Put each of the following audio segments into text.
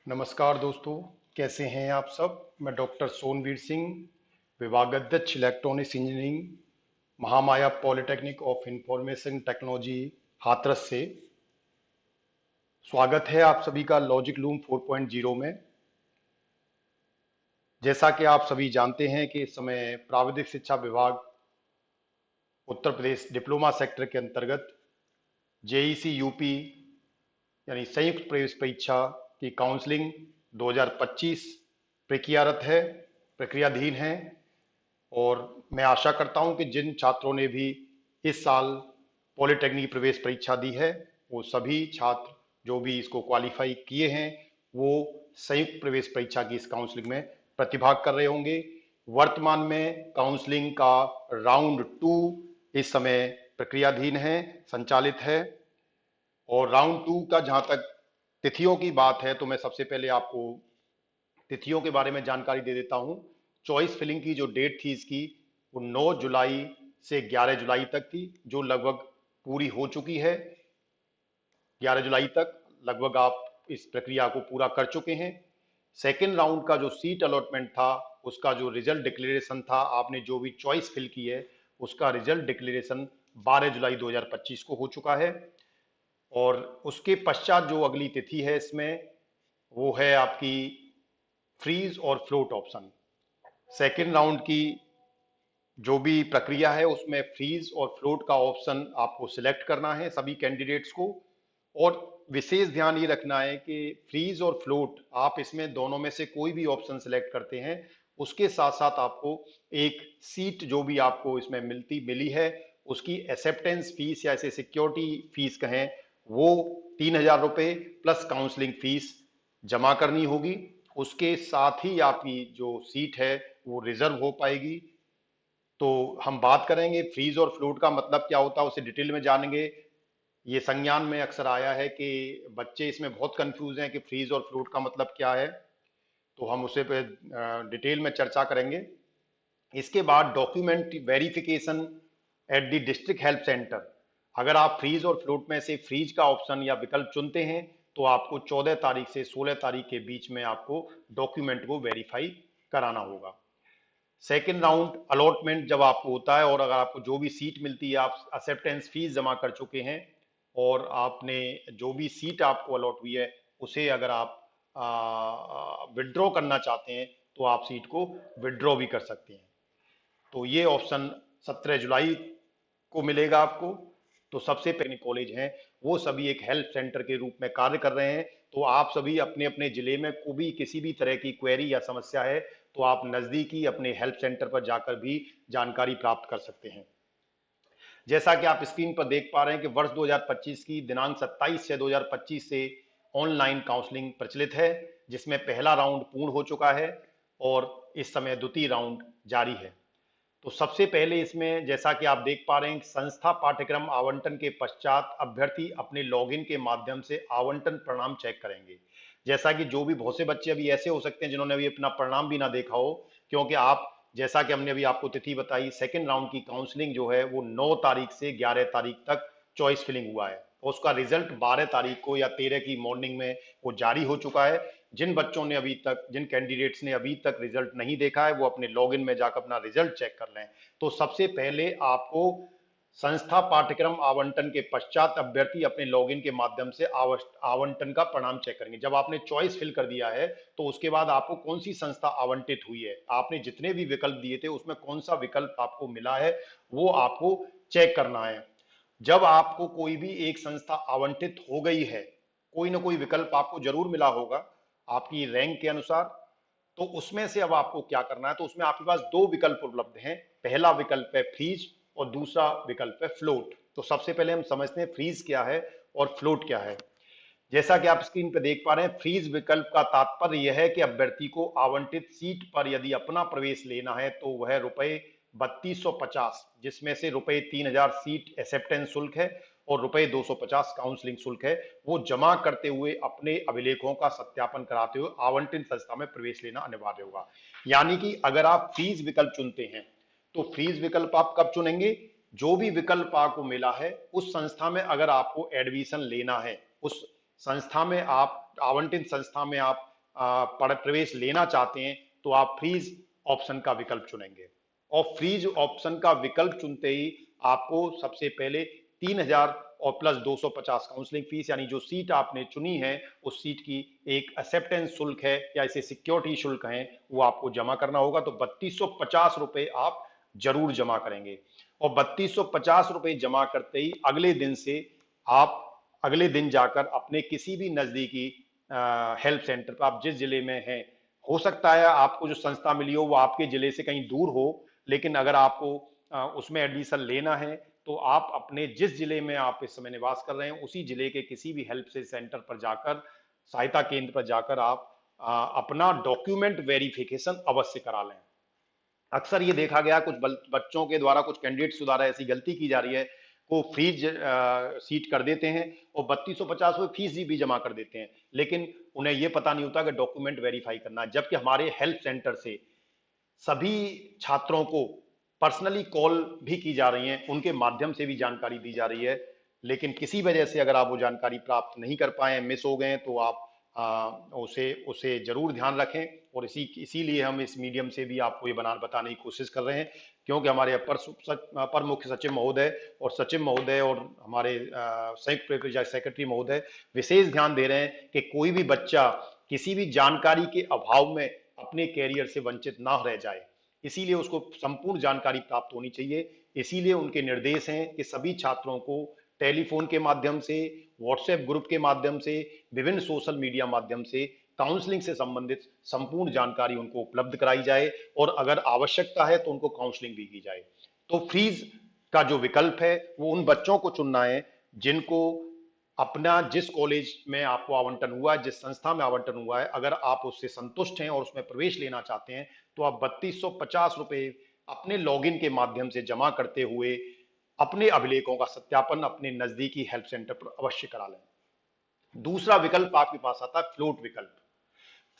नमस्कार दोस्तों, कैसे हैं आप सब। मैं डॉक्टर सोनवीर सिंह, विभागाध्यक्ष electronics engineering, Mahamaya polytechnic of information technology, Hathras से। स्वागत है आप सभी का लॉजिक लूम 4.0 में। जैसा कि आप सभी जानते हैं कि इस समय प्राविधिक शिक्षा विभाग उत्तर प्रदेश डिप्लोमा सेक्टर के अंतर्गत जेईसी यूपी यानी संयुक्त प्रवेश परीक्षा की काउंसलिंग 2025 प्रक्रियारत है, प्रक्रियाधीन है। और मैं आशा करता हूं कि जिन छात्रों ने भी इस साल पॉलिटेक्निक प्रवेश परीक्षा दी है, वो सभी छात्र जो भी इसको क्वालिफाई किए हैं, वो संयुक्त प्रवेश परीक्षा की इस काउंसलिंग में प्रतिभाग कर रहे होंगे। वर्तमान में काउंसलिंग का राउंड 2 इस समय प्रक्रियाधीन है, संचालित है। और राउंड 2 का जहां तक तिथियों की बात है, तो मैं सबसे पहले आपको तिथियों के बारे में जानकारी दे देता हूं। चॉइस फिलिंग की जो डेट थी इसकी, वो 9 जुलाई से 11 जुलाई तक थी, जो लगभग पूरी हो चुकी है। 11 जुलाई तक लगभग आप इस प्रक्रिया को पूरा कर चुके हैं। सेकेंड राउंड का जो सीट अलॉटमेंट था, उसका जो रिजल्ट डिक्लेरेशन था, आपने जो भी चॉइस फिल की है, उसका रिजल्ट डिक्लेरेशन 12 जुलाई 2025 को हो चुका है। और उसके पश्चात जो अगली तिथि है इसमें, वो है आपकी फ्रीज और फ्लोट ऑप्शन। सेकेंड राउंड की जो भी प्रक्रिया है, उसमें फ्रीज और फ्लोट का ऑप्शन आपको सिलेक्ट करना है सभी कैंडिडेट्स को। और विशेष ध्यान ये रखना है कि फ्रीज और फ्लोट, आप इसमें दोनों में से कोई भी ऑप्शन सिलेक्ट करते हैं, उसके साथ साथ आपको एक सीट जो भी आपको इसमें मिली है, उसकी एक्सेप्टेंस फीस या इसे सिक्योरिटी फीस कहें, वो 3,000 रुपये प्लस काउंसलिंग फीस जमा करनी होगी। उसके साथ ही आपकी जो सीट है वो रिजर्व हो पाएगी। तो हम बात करेंगे फ्रीज और फ्लोट का मतलब क्या होता है, उसे डिटेल में जानेंगे। ये संज्ञान में अक्सर आया है कि बच्चे इसमें बहुत कंफ्यूज हैं कि फ्रीज और फ्लोट का मतलब क्या है, तो हम उसे पे डिटेल में चर्चा करेंगे। इसके बाद document verification at the district help centre. अगर आप फ्रीज और फ्लोट में से फ्रीज का ऑप्शन या विकल्प चुनते हैं, तो आपको 14 तारीख से 16 तारीख के बीच में आपको डॉक्यूमेंट को वेरीफाई कराना होगा। सेकेंड राउंड अलॉटमेंट जब आपको होता है, और अगर आपको जो भी सीट मिलती है, आप एक्सेप्टेंस फीस जमा कर चुके हैं, और आपने जो भी सीट आपको अलॉट हुई है, उसे अगर आप विड्रॉ करना चाहते हैं, तो आप सीट को विड्रॉ भी कर सकते हैं। तो ये ऑप्शन 17 जुलाई को मिलेगा आपको। तो सबसे पहले कॉलेज हैं, वो सभी एक हेल्प सेंटर के रूप में कार्य कर रहे हैं। तो आप सभी अपने अपने जिले में कोई भी किसी भी तरह की क्वेरी या समस्या है, तो आप नजदीकी अपने हेल्प सेंटर पर जाकर भी जानकारी प्राप्त कर सकते हैं। जैसा कि आप स्क्रीन पर देख पा रहे हैं कि वर्ष 2025 की दिनांक 27/6/2025 से ऑनलाइन काउंसलिंग प्रचलित है, जिसमें पहला राउंड पूर्ण हो चुका है और इस समय द्वितीय राउंड जारी है। तो सबसे पहले इसमें जैसा कि आप देख पा रहे हैं, संस्था पाठ्यक्रम आवंटन के पश्चात अभ्यर्थी अपने लॉगिन के माध्यम से आवंटन परिणाम चेक करेंगे। जैसा कि जो भी बहुत से बच्चे अभी ऐसे हो सकते हैं जिन्होंने अभी अपना परिणाम भी ना देखा हो, क्योंकि आप जैसा कि हमने अभी आपको तिथि बताई, सेकेंड राउंड की काउंसलिंग जो है वो 9 तारीख से 11 तारीख तक चॉइस फिलिंग हुआ है, और उसका रिजल्ट 12 तारीख को या 13 की मॉर्निंग में वो जारी हो चुका है। जिन बच्चों ने अभी तक, जिन कैंडिडेट्स ने अभी तक रिजल्ट नहीं देखा है, वो अपने लॉगिन में जाकर अपना रिजल्ट चेक कर लें। तो सबसे पहले आपको संस्था पाठ्यक्रम आवंटन के पश्चात अभ्यर्थी अपने लॉगिन के माध्यम से आवंटन का परिणाम चेक करेंगे। जब आपने चॉइस फिल कर दिया है, तो उसके बाद आपको कौन सी संस्था आवंटित हुई है, आपने जितने भी विकल्प दिए थे उसमें कौन सा विकल्प आपको मिला है, वो आपको चेक करना है। जब आपको कोई भी एक संस्था आवंटित हो गई है, कोई ना कोई विकल्प आपको जरूर मिला होगा आपकी रैंक के अनुसार, तो उसमें से अब आपको क्या करना है। तो उसमें आपके पास दो विकल्प उपलब्ध हैं। पहला विकल्प है फ्रीज और दूसरा विकल्प है फ्लोट। तो सबसे पहले हम समझते हैं फ्रीज क्या है और फ्लोट क्या है। जैसा कि आप स्क्रीन पर देख पा रहे हैं, फ्रीज विकल्प का तात्पर्य यह है कि अभ्यर्थी को आवंटित सीट पर यदि अपना प्रवेश लेना है, तो वह रुपए 3250, जिसमें से रुपए 3,000 सीट एक्सेप्टेंस शुल्क है और रुपए 250 काउंसलिंग शुल्क है, वो जमा करते हुए अपने अभिलेखों का सत्यापन कराते हुए आवंटित संस्था में प्रवेश लेना अनिवार्य होगा। यानी कि अगर आप फ्रीज विकल्प चुनते हैं, तो फ्रीज विकल्प आप कब चुनेंगे, जो भी विकल्प आपको मिला है उस संस्था में अगर आपको एडमिशन लेना है, उस संस्था में आप, आवंटित संस्था में आप प्रवेश लेना चाहते हैं तो आप फ्रीज ऑप्शन का विकल्प चुनेंगे। और फ्रीज ऑप्शन का विकल्प चुनते ही आपको सबसे पहले 3,000 और प्लस 250 काउंसलिंग फीस, यानी जो सीट आपने चुनी है उस सीट की एक एक्सेप्टेंस शुल्क है या इसे सिक्योरिटी शुल्क है, वो आपको जमा करना होगा। तो 3250 रुपए आप जरूर जमा करेंगे। और 3250 रुपए जमा करते ही अगले दिन से आप अगले दिन जाकर अपने किसी भी नजदीकी हेल्प सेंटर पर, आप जिस जिले में हैं, हो सकता है आपको जो संस्था मिली हो वो आपके जिले से कहीं दूर हो, लेकिन अगर आपको उसमें एडमिशन लेना है तो आप अपने जिस जिले में आप इस समय निवास कर रहे हैं उसी जिले के किसी भी हेल्प सेंटर पर जाकर, सहायता केंद्र पर जाकर आप अपना डॉक्यूमेंट वेरिफिकेशन अवश्य करा लें। अक्सर ये देखा गया कुछ बच्चों के द्वारा, कुछ कैंडिडेट्स द्वारा ऐसी गलती की जा रही है, वो फ्रीज सीट कर देते हैं और 3250 रुपये फीस भी जमा कर देते हैं, लेकिन उन्हें ये पता नहीं होता कि डॉक्यूमेंट वेरीफाई करना। जबकि हमारे हेल्प सेंटर से सभी छात्रों को पर्सनली कॉल भी की जा रही है, उनके माध्यम से भी जानकारी दी जा रही है, लेकिन किसी वजह से अगर आप वो जानकारी प्राप्त नहीं कर पाए, मिस हो गए, तो आप उसे उसे जरूर ध्यान रखें। और इसीलिए हम इस मीडियम से भी आपको ये बताने की कोशिश कर रहे हैं, क्योंकि हमारे अपर मुख्य सचिव महोदय और सचिव महोदय और हमारे संयुक्त प्रक्रिया सेक्रेटरी महोदय विशेष ध्यान दे रहे हैं कि कोई भी बच्चा किसी भी जानकारी के अभाव में अपने कैरियर से वंचित ना रह जाए, इसीलिए उसको संपूर्ण जानकारी प्राप्त होनी चाहिए। इसीलिए उनके निर्देश हैं कि सभी छात्रों को टेलीफोन के माध्यम से, व्हाट्सएप ग्रुप के माध्यम से, विभिन्न सोशल मीडिया माध्यम से काउंसलिंग से संबंधित संपूर्ण जानकारी उनको उपलब्ध कराई जाए और अगर आवश्यकता है तो उनको काउंसलिंग भी की जाए। तो फ्रीज का जो विकल्प है वो उन बच्चों को चुनना है जिनको अपना जिस कॉलेज में आपको आवंटन हुआ है, जिस संस्था में आवंटन हुआ है, अगर आप उससे संतुष्ट हैं और उसमें प्रवेश लेना चाहते हैं तो आप 3250 रुपए अपने लॉगिन के माध्यम से जमा करते हुए अपने अभिलेखों का सत्यापन अपने नजदीकी हेल्प सेंटर पर अवश्य करा लें। दूसरा विकल्प आपके पास आता है फ्लोट विकल्प।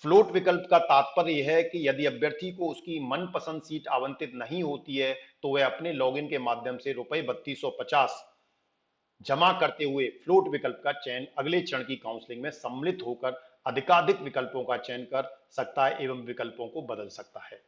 फ्लोट विकल्प का तात्पर्य यह है कि यदि अभ्यर्थी को उसकी मनपसंद सीट आवंटित नहीं होती है तो वह अपने लॉगिन के माध्यम से रुपए 3250 जमा करते हुए फ्लोट विकल्प का चयन अगले चरण की काउंसलिंग में सम्मिलित होकर अधिकाधिक विकल्पों का चयन कर सकता है एवं विकल्पों को बदल सकता है।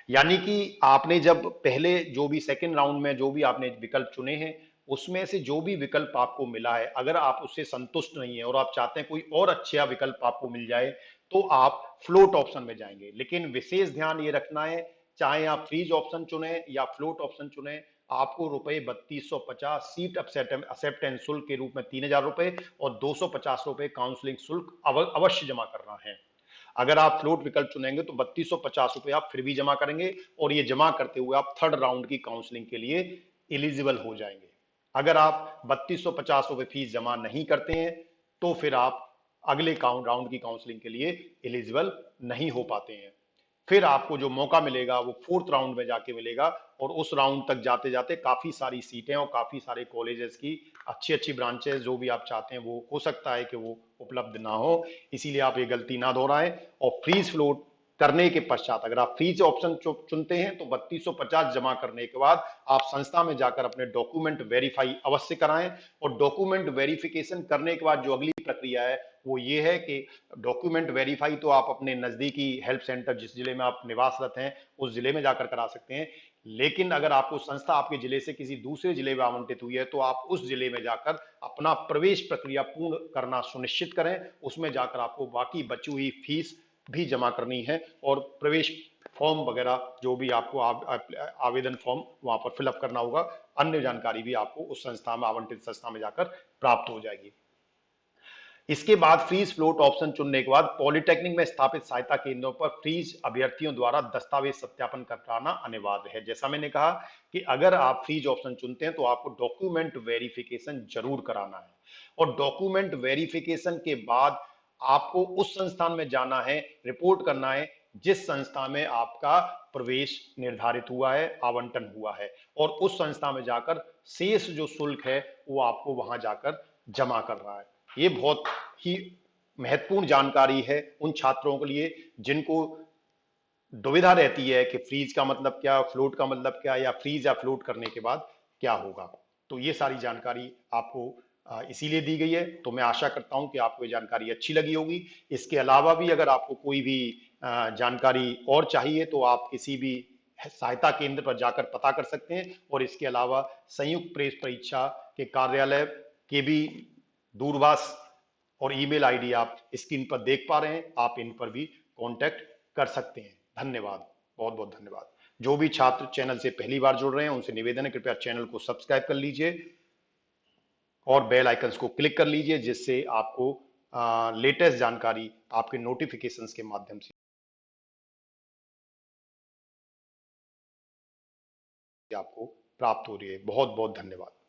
यानी कि आपने जब पहले जो भी सेकंड राउंड में जो भी आपने विकल्प चुने हैं उसमें से जो भी विकल्प आपको मिला है, अगर आप उससे संतुष्ट नहीं है और आप चाहते हैं कोई और अच्छा विकल्प आपको मिल जाए तो आप फ्लोट ऑप्शन में जाएंगे। लेकिन विशेष ध्यान ये रखना है, चाहे आप फ्रीज ऑप्शन चुने या फ्लोट ऑप्शन चुने, आपको रुपए 3250 सीट एक्सेप्टेंस शुल्क के रूप में 3,000 रुपए और 250 रुपए काउंसलिंग शुल्क अवश्य जमा करना है। अगर आप फ्लोट विकल्प चुनेंगे तो 3250 रुपए आप फिर भी जमा करेंगे और ये जमा करते हुए आप थर्ड राउंड की काउंसलिंग के लिए एलिजिबल हो जाएंगे। अगर आप 3250 रुपए फीस जमा नहीं करते हैं तो फिर आप अगले राउंड की काउंसलिंग के लिए एलिजिबल नहीं हो पाते हैं। फिर आपको जो मौका मिलेगा वो फोर्थ राउंड में जाके मिलेगा और उस राउंड तक जाते जाते काफी सारी सीटें और काफी सारे कॉलेजेस की अच्छी अच्छी ब्रांचेस जो भी आप चाहते हैं वो हो सकता है कि वो उपलब्ध ना हो। इसीलिए आप ये गलती ना दोहराएं। और फ्रीज फ्लोट करने के पश्चात अगर आप फ्रीज ऑप्शन चुनते हैं तो 3250 जमा करने के बाद आप संस्था में जाकर अपने डॉक्यूमेंट वेरीफाई अवश्य कराएं। और डॉक्यूमेंट वेरिफिकेशन करने के बाद जो अगली प्रक्रिया है वो ये है कि डॉक्यूमेंट वेरीफाई तो आप अपने नजदीकी हेल्प सेंटर जिस जिले में आप निवासरत हैं उस जिले में जाकर करा सकते हैं, लेकिन अगर आपको संस्था आपके जिले से किसी दूसरे जिले में आवंटित हुई है तो आप उस जिले में जाकर अपना प्रवेश प्रक्रिया पूर्ण करना सुनिश्चित करें। उसमें जाकर आपको बाकी बची हुई फीस भी जमा करनी है और प्रवेश फॉर्म वगैरह जो भी आपको आवेदन फॉर्म वहां पर फिलअप करना होगा, अन्य जानकारी भी आपको उस संस्था में आवंटित संस्था में जाकर प्राप्त हो जाएगी। इसके बाद फ्रीज फ्लोट ऑप्शन चुनने के बाद पॉलिटेक्निक में स्थापित सहायता केंद्रों पर फ्रीज अभ्यर्थियों द्वारा दस्तावेज सत्यापन कराना अनिवार्य है। जैसा मैंने कहा कि अगर आप फ्रीज ऑप्शन चुनते हैं तो आपको डॉक्यूमेंट वेरिफिकेशन जरूर कराना है और डॉक्यूमेंट वेरिफिकेशन के बाद आपको उस संस्थान में जाना है, रिपोर्ट करना है जिस संस्था में आपका प्रवेश निर्धारित हुआ है, आवंटन हुआ है, और उस संस्था में जाकर शेष जो शुल्क है वो आपको वहां जाकर जमा करना है। ये बहुत ही महत्वपूर्ण जानकारी है उन छात्रों के लिए जिनको दुविधा रहती है कि फ्रीज का मतलब क्या, फ्लोट का मतलब क्या, या फ्रीज या फ्लोट करने के बाद क्या होगा। तो ये सारी जानकारी आपको इसीलिए दी गई है। तो मैं आशा करता हूं कि आपको ये जानकारी अच्छी लगी होगी। इसके अलावा भी अगर आपको कोई भी जानकारी और चाहिए तो आप किसी भी सहायता केंद्र पर जाकर पता कर सकते हैं। और इसके अलावा संयुक्त प्रेस परीक्षा के कार्यालय के भी दूरभाष और ईमेल आईडी आप स्क्रीन पर देख पा रहे हैं, आप इन पर भी कांटेक्ट कर सकते हैं। धन्यवाद, बहुत बहुत धन्यवाद। जो भी छात्र चैनल से पहली बार जुड़ रहे हैं उनसे निवेदन है कृपया चैनल को सब्सक्राइब कर लीजिए और बेल आइकन्स को क्लिक कर लीजिए, जिससे आपको लेटेस्ट जानकारी आपके नोटिफिकेशंस के माध्यम से आपको प्राप्त हो रही है। बहुत बहुत धन्यवाद।